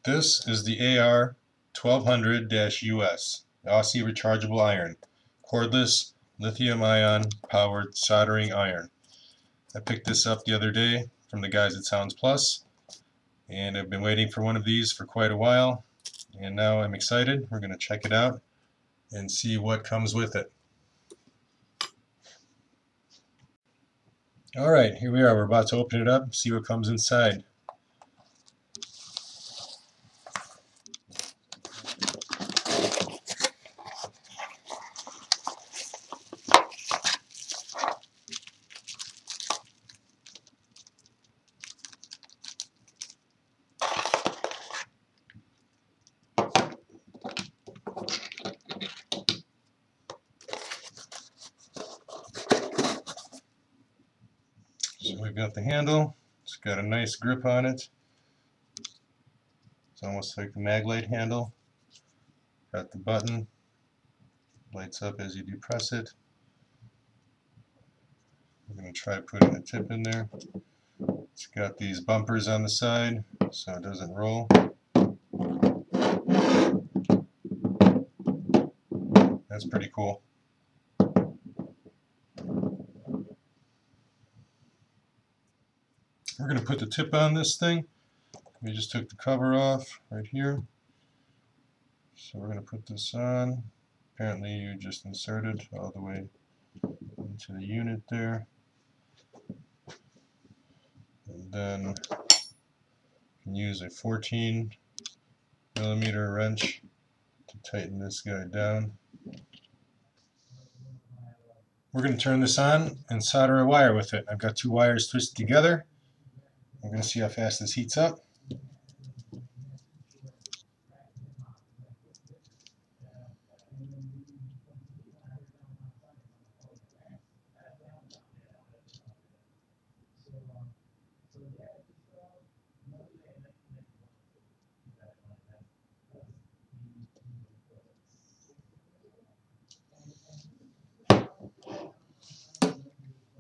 This is the AR 1200-US, Aussie Rechargeable Iron, Cordless Lithium-ion powered soldering iron. I picked this up the other day from the guys at Sounds Plus, and I've been waiting for one of these for quite a while, and now I'm excited. We're going to check it out and see what comes with it. Alright, here we are. We're about to open it up, see what comes inside. So we've got the handle. It's got a nice grip on it. It's almost like the Maglite handle. Got the button. Lights up as you depress it. I'm going to try putting a tip in there. It's got these bumpers on the side so it doesn't roll. That's pretty cool. We're going to put the tip on this thing. We just took the cover off right here. So we're going to put this on. Apparently you just insert it all the way into the unit there. And then you can use a 14mm wrench to tighten this guy down. We're going to turn this on and solder a wire with it. I've got two wires twisted together. I'm going to see how fast this heats up.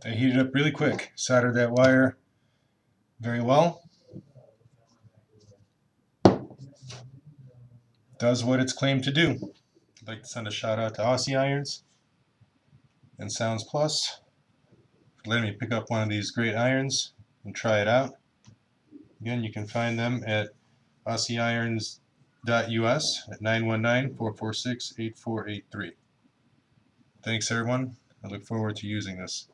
I heated up really quick, soldered that wire very well. Does what it's claimed to do. I'd like to send a shout out to Aussie Irons and Sounds Plus for letting me pick up one of these great irons and try it out. Again, you can find them at AussieIrons.us at 919-446-8483. Thanks everyone. I look forward to using this.